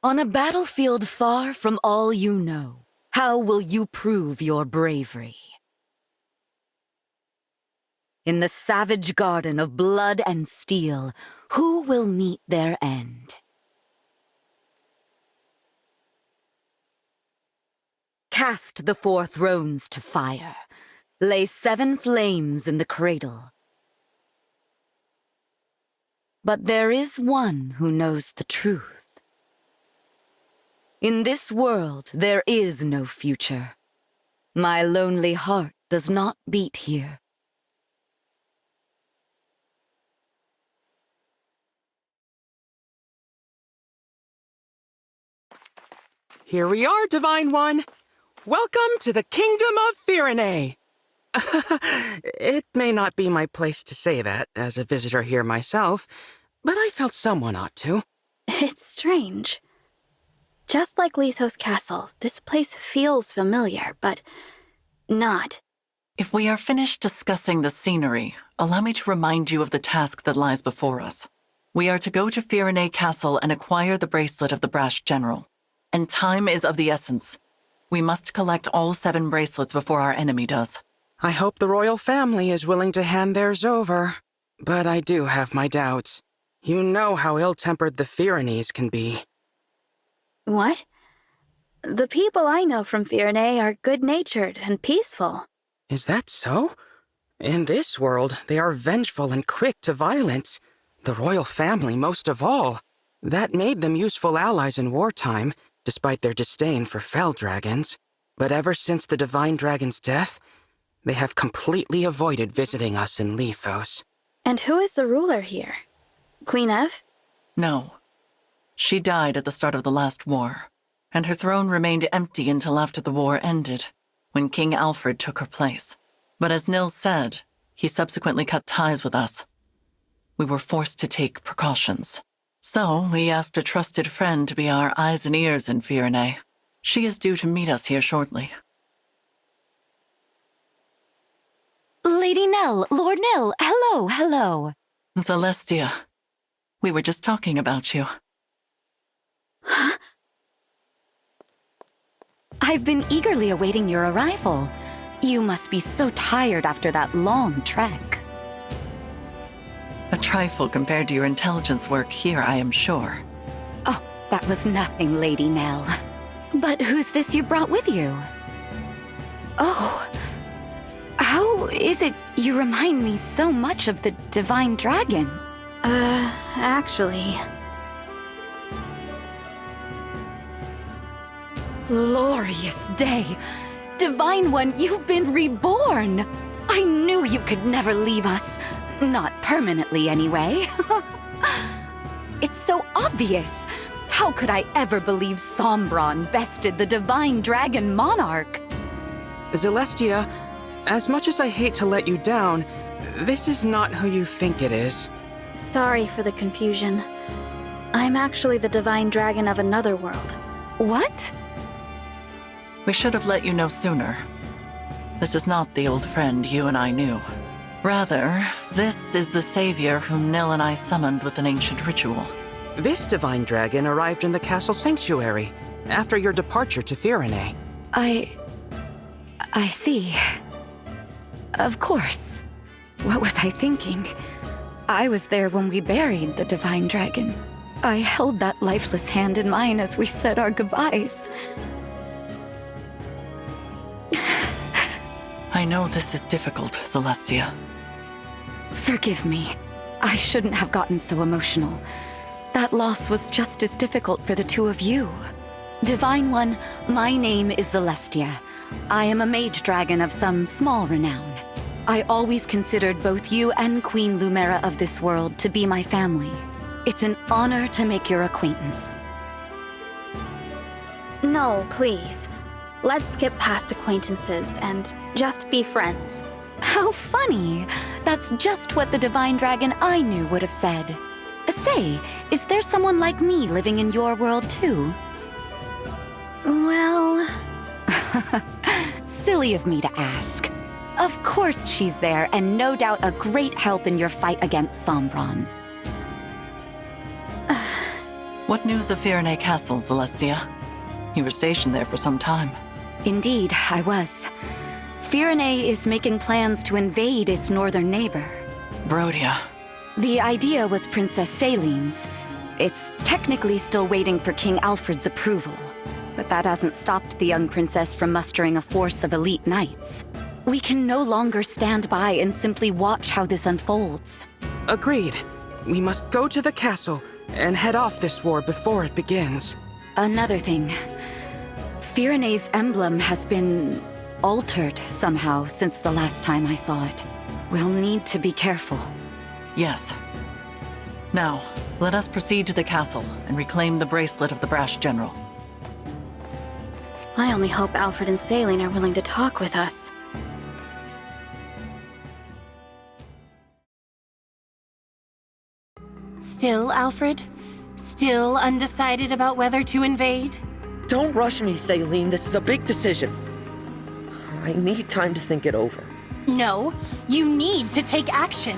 On a battlefield far from all you know, how will you prove your bravery? In the savage garden of blood and steel, who will meet their end? Cast the 4 thrones to fire. Lay 7 flames in the cradle. But there is one who knows the truth. In this world, there is no future. My lonely heart does not beat here. Here we are, Divine One. Welcome to the Kingdom of Firene. It may not be my place to say that as a visitor here myself, but I felt someone ought to. It's strange. Just like Lithos Castle, this place feels familiar, but not. If we are finished discussing the scenery, allow me to remind you of the task that lies before us. We are to go to Firene Castle and acquire the bracelet of the Brash General. And time is of the essence. We must collect all 7 bracelets before our enemy does. I hope the royal family is willing to hand theirs over. But I do have my doubts. You know how ill-tempered the Firenes can be. What? The people I know from Firene are good-natured and peaceful. Is that so? In this world, they are vengeful and quick to violence. The royal family most of all. That made them useful allies in wartime, despite their disdain for fell dragons. But ever since the Divine Dragon's death, they have completely avoided visiting us in Lithos. And who is the ruler here? Queen Ev? No. She died at the start of the last war, and her throne remained empty until after the war ended, when King Alfred took her place. But as Nil said, he subsequently cut ties with us. We were forced to take precautions. So, we asked a trusted friend to be our eyes and ears in Firene. She is due to meet us here shortly. Lady Nell, Lord Nil, hello. Celestia, we were just talking about you. Huh? I've been eagerly awaiting your arrival. You must be so tired after that long trek. A trifle compared to your intelligence work here, I am sure. Oh, that was nothing, Lady Nell. But who's this you brought with you? Oh, how is it you remind me so much of the Divine Dragon? Actually... Glorious day! Divine One, you've been reborn! I knew you could never leave us. Not permanently, anyway. It's so obvious. How could I ever believe Sombron bested the Divine Dragon Monarch? Celestia, as much as I hate to let you down, this is not who you think it is. Sorry for the confusion. I'm actually the Divine Dragon of another world. What? We should have let you know sooner. This is not the old friend you and I knew. Rather, this is the savior whom Nil and I summoned with an ancient ritual. This Divine Dragon arrived in the castle sanctuary after your departure to Firene. I see. Of course. What was I thinking? I was there when we buried the Divine Dragon. I held that lifeless hand in mine as we said our goodbyes. I know this is difficult, Celestia. Forgive me. I shouldn't have gotten so emotional. That loss was just as difficult for the 2 of you. Divine One, my name is Celestia. I am a mage dragon of some small renown. I always considered both you and Queen Lumera of this world to be my family. It's an honor to make your acquaintance. No, please. Let's skip past acquaintances and just be friends. How funny! That's just what the Divine Dragon I knew would have said. Say, is there someone like me living in your world too? Well... Silly of me to ask. Of course she's there, and no doubt a great help in your fight against Sombron. What news of Firene Castle, Celestia? You were stationed there for some time. Indeed, I was. Firene is making plans to invade its northern neighbor. Brodia. The idea was Princess Celine's. It's technically still waiting for King Alfred's approval, but that hasn't stopped the young princess from mustering a force of elite knights. We can no longer stand by and simply watch how this unfolds. Agreed. We must go to the castle and head off this war before it begins. Another thing. Firene's emblem has been altered somehow since the last time I saw it. We'll need to be careful. Yes. Now, let us proceed to the castle and reclaim the bracelet of the brash general. I only hope Alfred and Celine are willing to talk with us. Still, Alfred? Still undecided about whether to invade? Don't rush me, Celine. This is a big decision. I need time to think it over. No, you need to take action.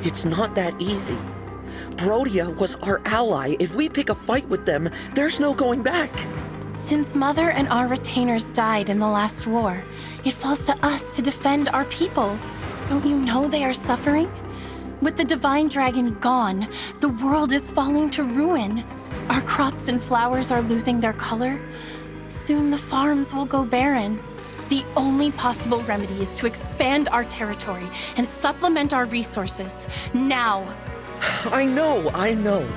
It's not that easy. Brodia was our ally. If we pick a fight with them, there's no going back. Since Mother and our retainers died in the last war, it falls to us to defend our people. Don't you know they are suffering? With the Divine Dragon gone, the world is falling to ruin. Our crops and flowers are losing their color. Soon the farms will go barren. The only possible remedy is to expand our territory and supplement our resources, now. I know.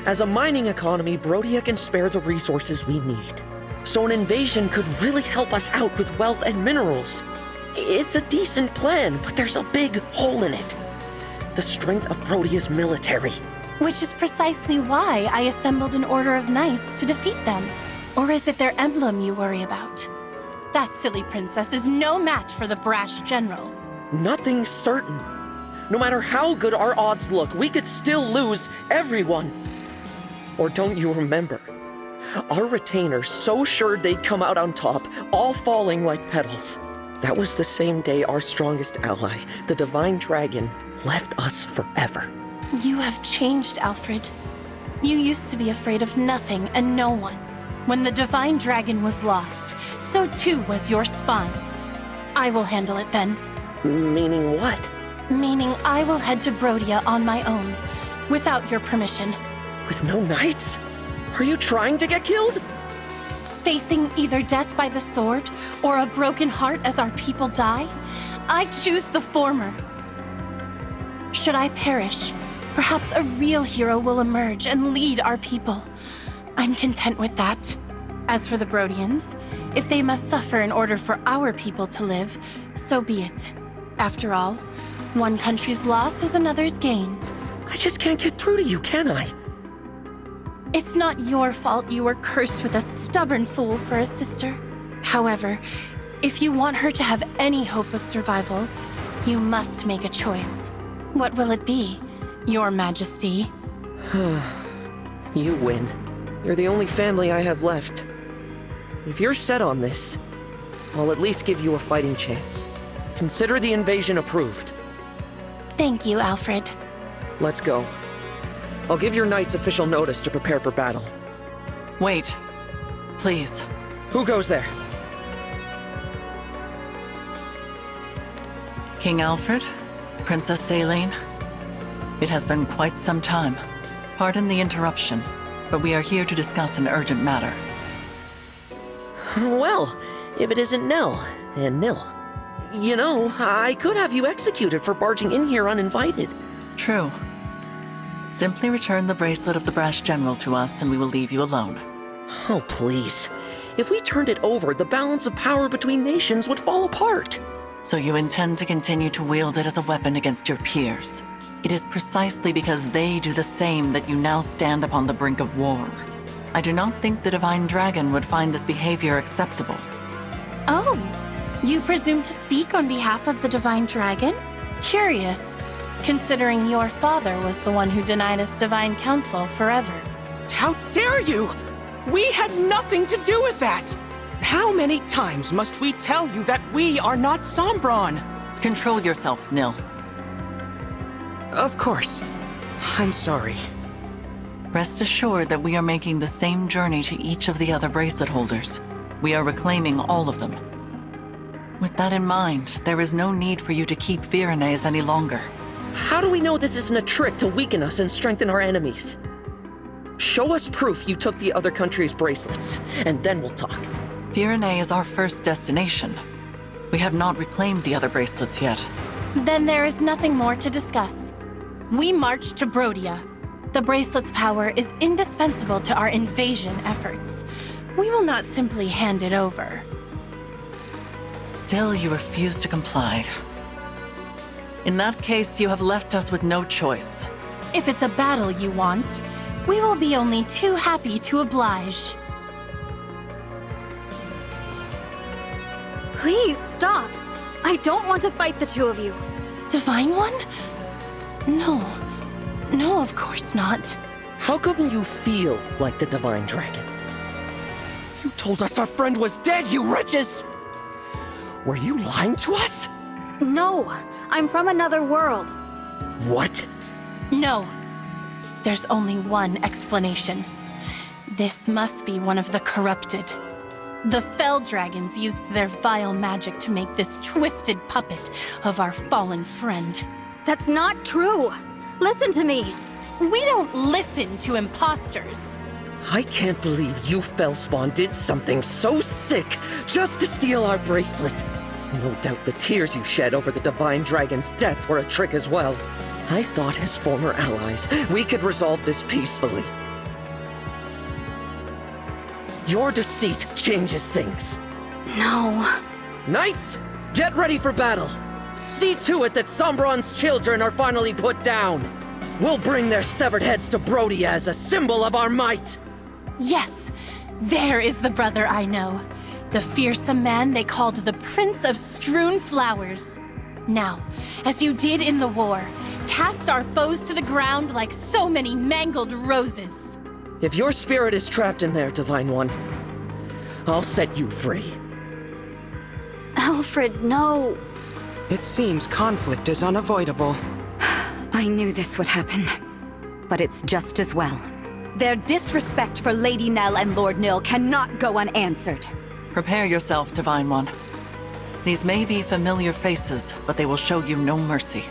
As a mining economy, Brodia can spare the resources we need. So an invasion could really help us out with wealth and minerals. It's a decent plan, but there's a big hole in it. The strength of Brodia's military. Which is precisely why I assembled an order of knights to defeat them. Or is it their emblem you worry about? That silly princess is no match for the brash general. Nothing's certain. No matter how good our odds look, we could still lose everyone. Or don't you remember? Our retainers so sure they'd come out on top, all falling like petals. That was the same day our strongest ally, the Divine Dragon, left us forever. You have changed, Alfred. You used to be afraid of nothing and no one. When the Divine Dragon was lost, so too was your spine. I will handle it then. Meaning what? Meaning I will head to Brodia on my own, without your permission. With no knights? Are you trying to get killed? Facing either death by the sword or a broken heart as our people die, I choose the former. Should I perish, perhaps a real hero will emerge and lead our people. I'm content with that. As for the Brodians, if they must suffer in order for our people to live, so be it. After all, one country's loss is another's gain. I just can't get through to you, can I? It's not your fault you were cursed with a stubborn fool for a sister. However, if you want her to have any hope of survival, you must make a choice. What will it be, Your Majesty? You win. You're the only family I have left. If you're set on this, I'll at least give you a fighting chance. Consider the invasion approved. Thank you, Alfred. Let's go. I'll give your knights official notice to prepare for battle. Wait. Please. Who goes there? King Alfred? Princess Celine? It has been quite some time. Pardon the interruption, but we are here to discuss an urgent matter. Well, if it isn't Nell, and Nil. You know, I could have you executed for barging in here uninvited. True. Simply return the bracelet of the brash general to us and we will leave you alone. Oh, please. If we turned it over, the balance of power between nations would fall apart. So you intend to continue to wield it as a weapon against your peers. It is precisely because they do the same that you now stand upon the brink of war. I do not think the Divine Dragon would find this behavior acceptable. Oh, you presume to speak on behalf of the Divine Dragon? Curious, considering your father was the one who denied us Divine Counsel forever. How dare you! We had nothing to do with that! How many times must we tell you that we are not Sombron? Control yourself, Nil. Of course. I'm sorry. Rest assured that we are making the same journey to each of the other bracelet holders. We are reclaiming all of them. With that in mind, there is no need for you to keep Firene any longer. How do we know this isn't a trick to weaken us and strengthen our enemies? Show us proof you took the other country's bracelets, and then we'll talk. Firene is our first destination. We have not reclaimed the other bracelets yet. Then there is nothing more to discuss. We march to Brodia. The bracelet's power is indispensable to our invasion efforts. We will not simply hand it over. Still, you refuse to comply. In that case, you have left us with no choice. If it's a battle you want, we will be only too happy to oblige. Please stop. I don't want to fight the two of you. Divine One? No. No, of course not. How come you feel like the Divine Dragon? You told us our friend was dead, you wretches! Were you lying to us? No, I'm from another world. What? No. There's only one explanation. This must be one of the corrupted. The Fell Dragons used their vile magic to make this twisted puppet of our fallen friend. That's not true. Listen to me. We don't listen to imposters. I can't believe you, Fellspawn, did something so sick just to steal our bracelet. No doubt the tears you shed over the Divine Dragon's death were a trick as well. I thought as former allies, we could resolve this peacefully. Your deceit changes things. No. Knights, get ready for battle. See to it that Sombron's children are finally put down. We'll bring their severed heads to Brodia as a symbol of our might. Yes, there is the brother I know. The fearsome man they called the Prince of Strewn Flowers. Now, as you did in the war, cast our foes to the ground like so many mangled roses. If your spirit is trapped in there, Divine One, I'll set you free. Alfred, no. It seems conflict is unavoidable. I knew this would happen, but it's just as well. Their disrespect for Lady Nell and Lord Nil cannot go unanswered. Prepare yourself, Divine One. These may be familiar faces, but they will show you no mercy.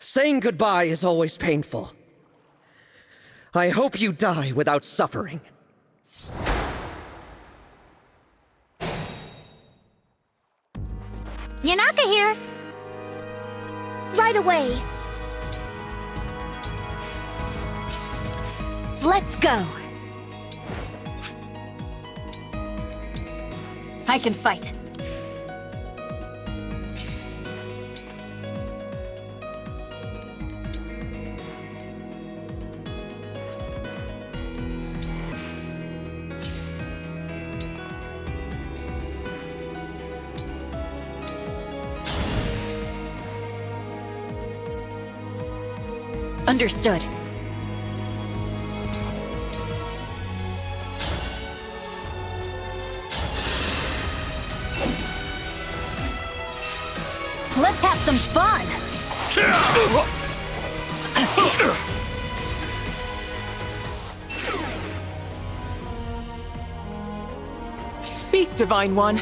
Saying goodbye is always painful. I hope you die without suffering. Yanaka here. Right away. Let's go! I can fight. Understood. Let's have some fun! Speak, Divine One!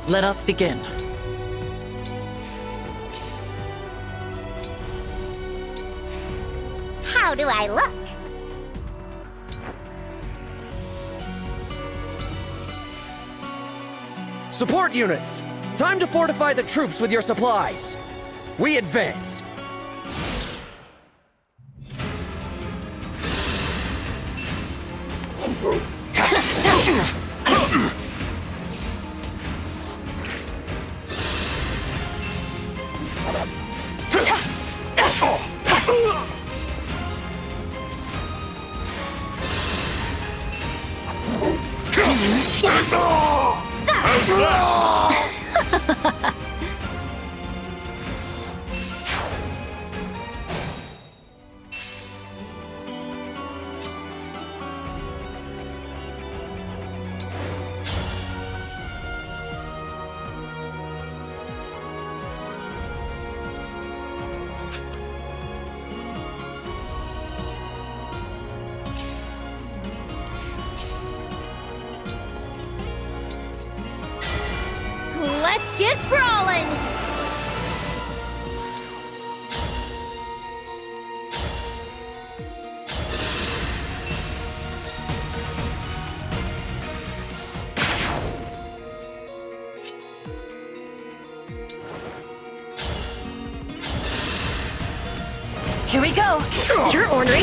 Let us begin. How do I look? Support units! Time to fortify the troops with your supplies. We advance. Let's get brawling! Here we go! You're ornery!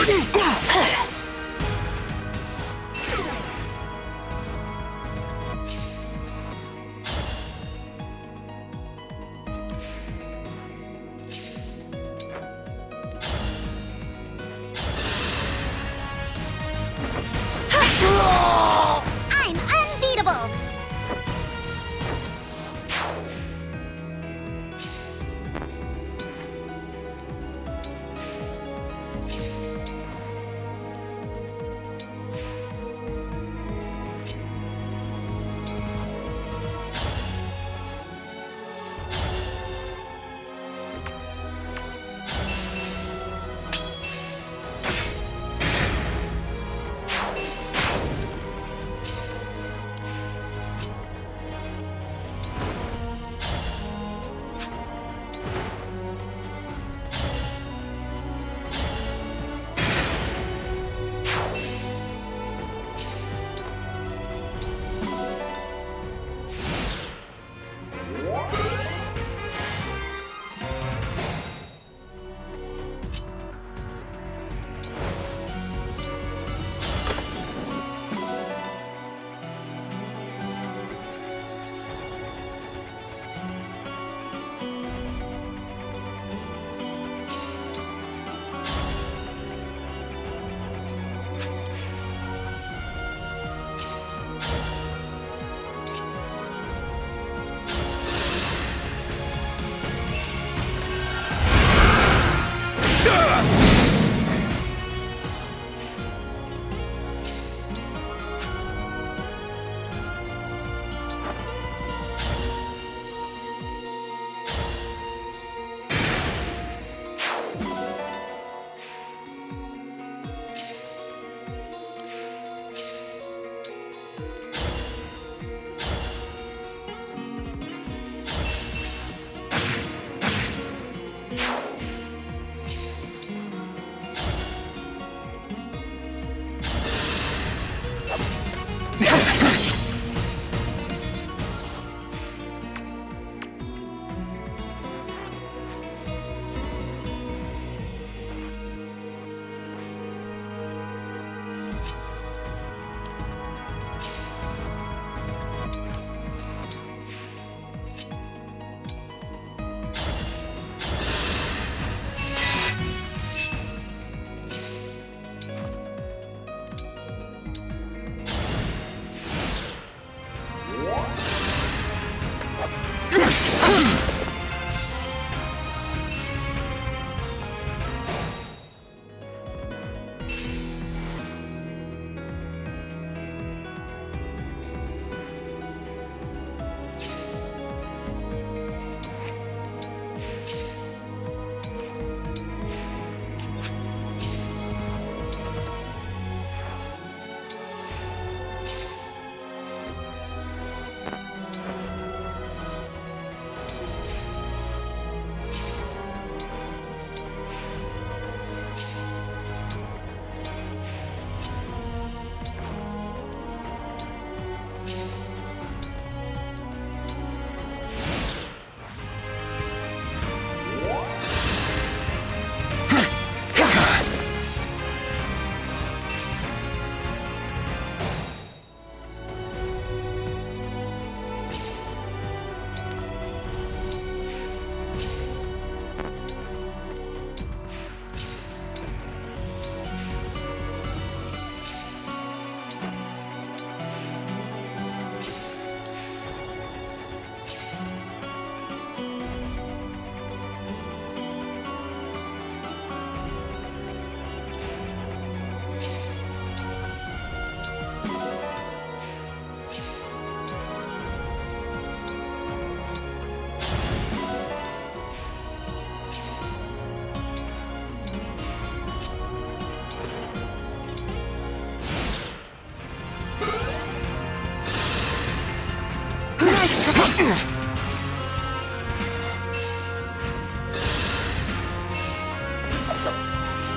I'm unbeatable!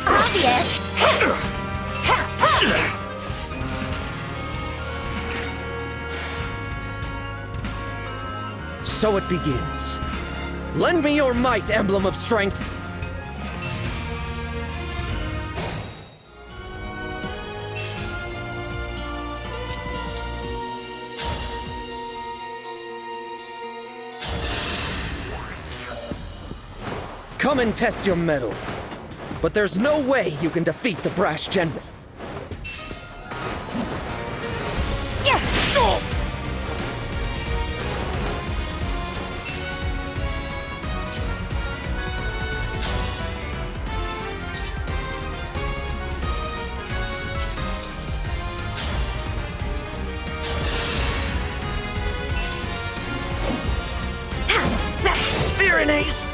Obvious. So it begins. Lend me your might, Emblem of Strength. Come and test your mettle. But there's no way you can defeat the brash general. Yeah! Oh! Firene's!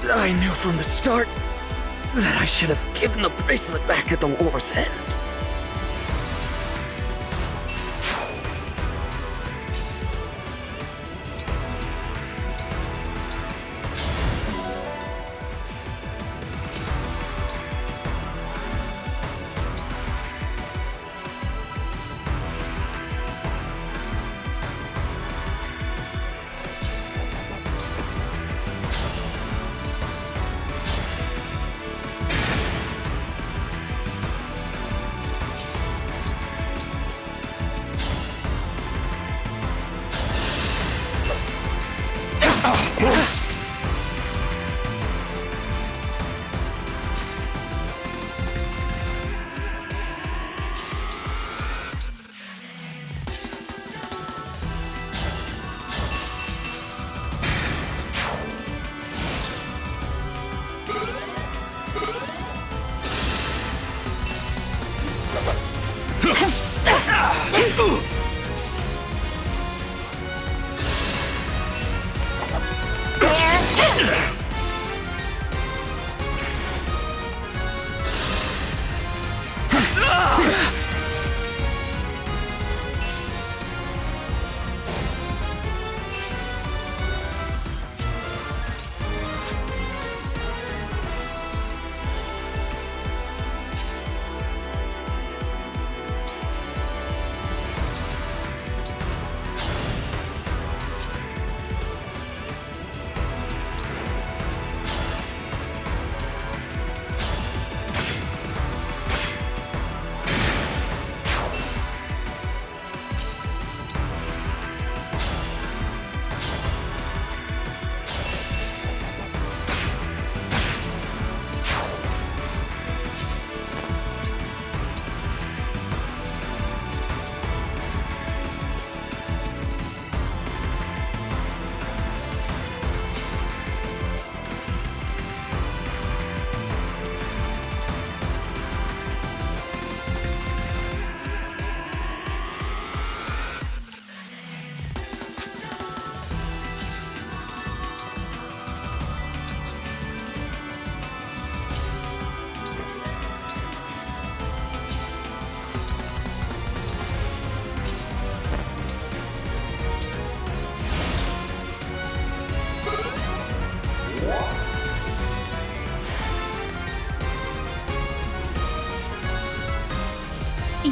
I knew from the start that I should have given the bracelet back at the war's end.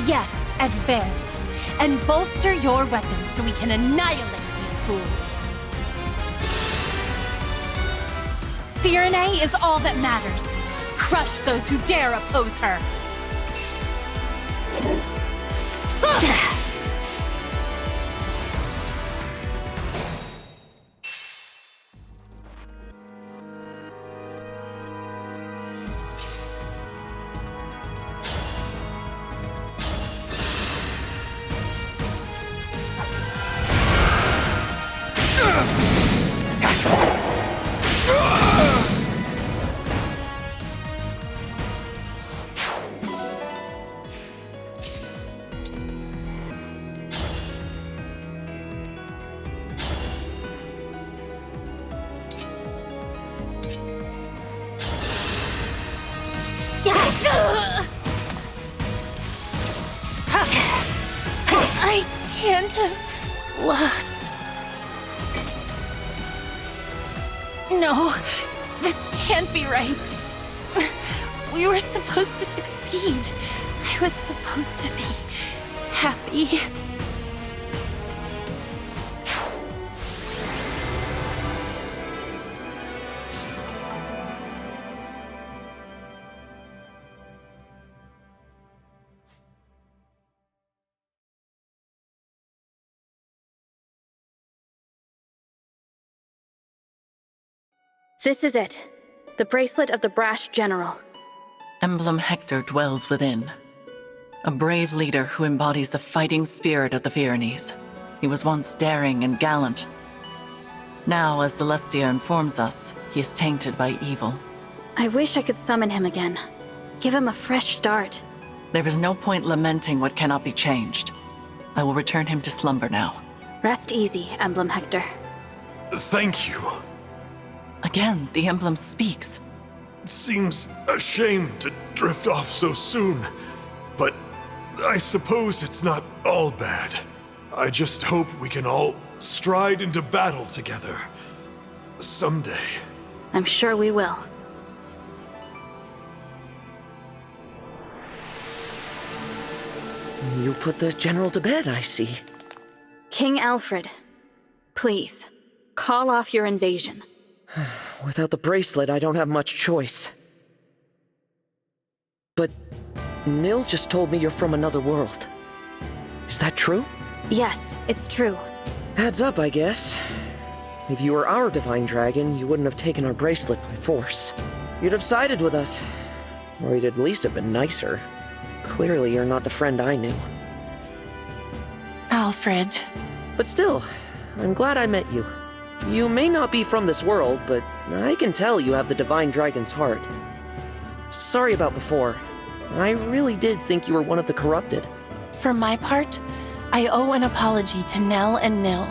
Yes, advance. And bolster your weapons so we can annihilate these fools. Firene is all that matters. Crush those who dare oppose her. I can't have lost. No, this can't be right. We were supposed to succeed. I was supposed to be happy. This is it. The bracelet of the brash general. Emblem Hector dwells within. A brave leader who embodies the fighting spirit of the Firenes. He was once daring and gallant. Now, as Celestia informs us, he is tainted by evil. I wish I could summon him again. Give him a fresh start. There is no point lamenting what cannot be changed. I will return him to slumber now. Rest easy, Emblem Hector. Thank you. Again, the emblem speaks. It seems a shame to drift off so soon, but I suppose it's not all bad. I just hope we can all stride into battle together. Someday. I'm sure we will. You put the general to bed, I see. King Alfred, please, call off your invasion. Without the bracelet, I don't have much choice. But Nil just told me you're from another world. Is that true? Yes, it's true. Adds up, I guess. If you were our divine dragon, you wouldn't have taken our bracelet by force. You'd have sided with us. Or you'd at least have been nicer. Clearly, you're not the friend I knew. Alfred. But still, I'm glad I met you. You may not be from this world, but I can tell you have the divine dragon's heart. Sorry about before. I really did think you were one of the corrupted. For my part, I owe an apology to Nell and Nil.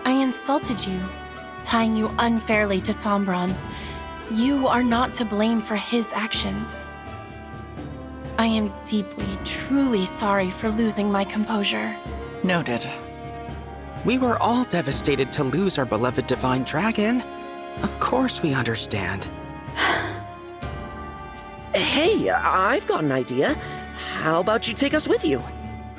I insulted you, tying you unfairly to Sombron. You are not to blame for his actions. I am deeply, truly sorry for losing my composure. Noted. We were all devastated to lose our beloved divine dragon. Of course we understand. Hey, I've got an idea. How about you take us with you?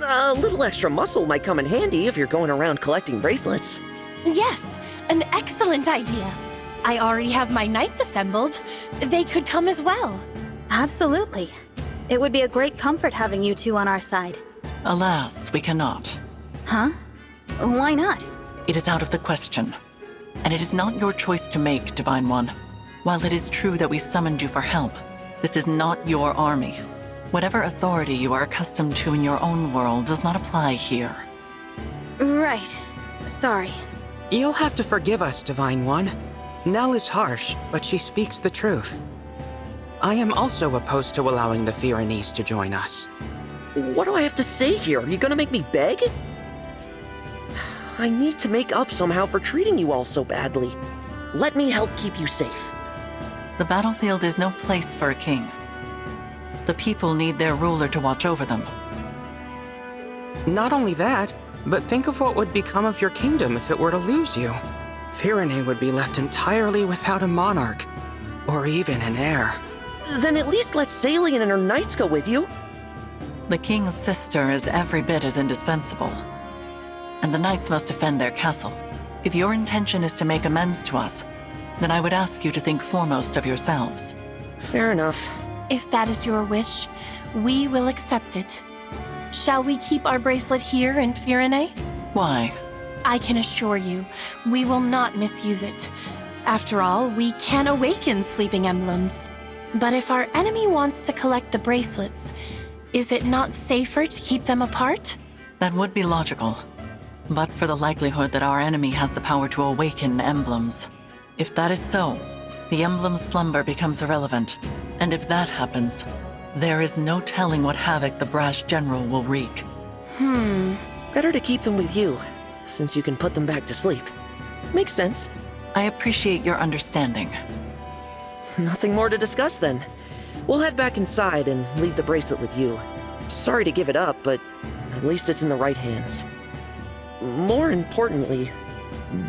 A little extra muscle might come in handy if you're going around collecting bracelets. Yes, an excellent idea. I already have my knights assembled. They could come as well. Absolutely. It would be a great comfort having you two on our side. Alas, we cannot. Huh? Why not? It is out of the question. And it is not your choice to make, Divine One. While it is true that we summoned you for help, this is not your army. Whatever authority you are accustomed to in your own world does not apply here. Right. Sorry. You'll have to forgive us, Divine One. Nell is harsh, but she speaks the truth. I am also opposed to allowing the Firenes to join us. What do I have to say here? Are you gonna make me beg? I need to make up somehow for treating you all so badly. Let me help keep you safe. The battlefield is no place for a king. The people need their ruler to watch over them. Not only that, but think of what would become of your kingdom if it were to lose you. Firene would be left entirely without a monarch, or even an heir. Then at least let Salian and her knights go with you. The king's sister is every bit as indispensable. And the knights must defend their castle. If your intention is to make amends to us, then I would ask you to think foremost of yourselves. Fair enough. If that is your wish, we will accept it. Shall we keep our bracelet here in Firene? Why? I can assure you, we will not misuse it. After all, we can awaken sleeping emblems. But if our enemy wants to collect the bracelets, is it not safer to keep them apart? That would be logical. But for the likelihood that our enemy has the power to awaken emblems. If that is so, the emblem's slumber becomes irrelevant. And if that happens, there is no telling what havoc the brash general will wreak. Better to keep them with you, since you can put them back to sleep. Makes sense. I appreciate your understanding. Nothing more to discuss then. We'll head back inside and leave the bracelet with you. Sorry to give it up, but at least it's in the right hands. More importantly,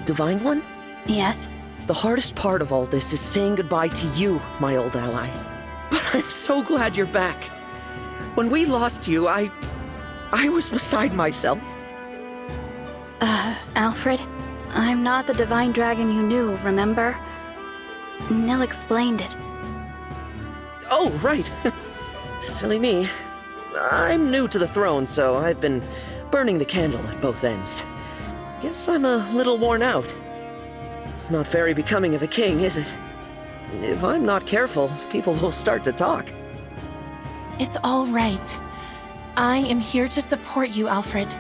Divine One? Yes? The hardest part of all this is saying goodbye to you, my old ally. But I'm so glad you're back. When we lost you, I was beside myself. Alfred, I'm not the divine dragon you knew, remember? Nil explained it. Oh, right. Silly me. I'm new to the throne, so I've been burning the candle at both ends. Guess I'm a little worn out. Not very becoming of a king, is it? If I'm not careful, people will start to talk. It's all right. I am here to support you, Alfred.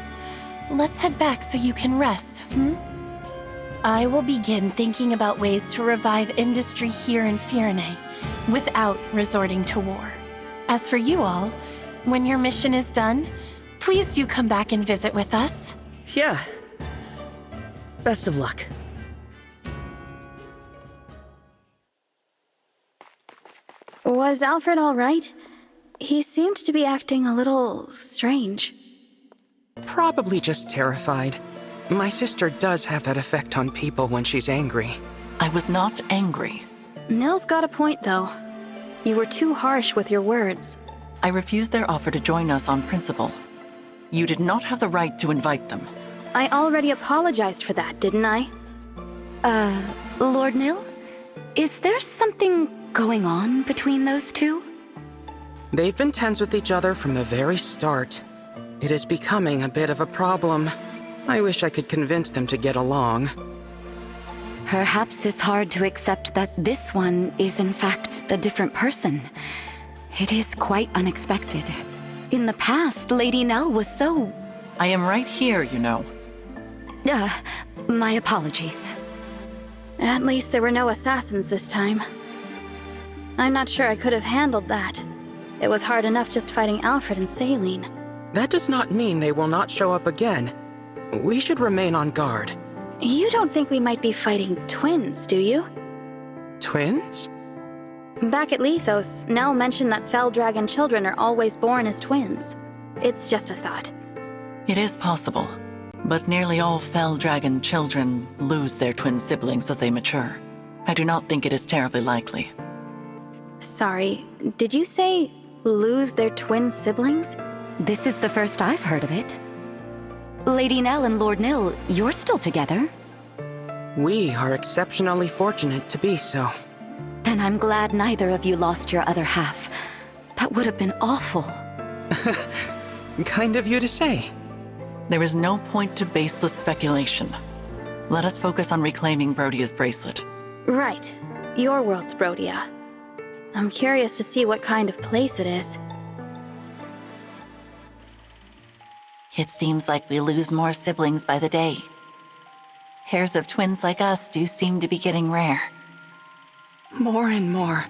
Let's head back so you can rest, I will begin thinking about ways to revive industry here in Firene without resorting to war. As for you all, when your mission is done, please do come back and visit with us. Yeah. Best of luck. Was Alfred all right? He seemed to be acting a little strange. Probably just terrified. My sister does have that effect on people when she's angry. I was not angry. Nil's got a point, though. You were too harsh with your words. I refused their offer to join us on principle. You did not have the right to invite them. I already apologized for that, didn't I? Lord Nil? Is there something going on between those two? They've been tense with each other from the very start. It is becoming a bit of a problem. I wish I could convince them to get along. Perhaps it's hard to accept that this one is in fact a different person. It is quite unexpected. In the past, Lady Nell was so... I am right here, you know. My apologies. At least there were no assassins this time. I'm not sure I could have handled that. It was hard enough just fighting Alfred and Saline. That does not mean they will not show up again. We should remain on guard. You don't think we might be fighting twins, do you? Twins? Back at Lethos, Nell mentioned that Fell Dragon children are always born as twins. It's just a thought. It is possible, but nearly all Fell Dragon children lose their twin siblings as they mature. I do not think it is terribly likely. Sorry, did you say lose their twin siblings? This is the first I've heard of it. Lady Nell and Lord Nil, you're still together? We are exceptionally fortunate to be so. Then I'm glad neither of you lost your other half. That would have been awful. Kind of you to say. There is no point to baseless speculation. Let us focus on reclaiming Brodia's bracelet. Right. Your world's Brodia. I'm curious to see what kind of place it is. It seems like we lose more siblings by the day. Pairs of twins like us do seem to be getting rare. More and more,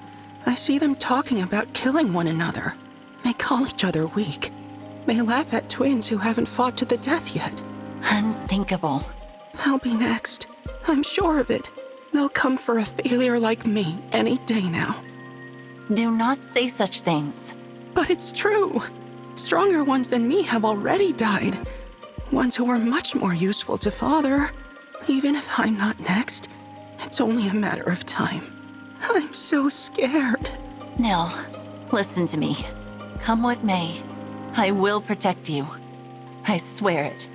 I see them talking about killing one another. They call each other weak. They laugh at twins who haven't fought to the death yet. Unthinkable. I'll be next. I'm sure of it. They'll come for a failure like me any day now. Do not say such things. But it's true. Stronger ones than me have already died. Ones who were much more useful to Father. Even if I'm not next, it's only a matter of time. I'm so scared. Nil, listen to me. Come what may, I will protect you. I swear it.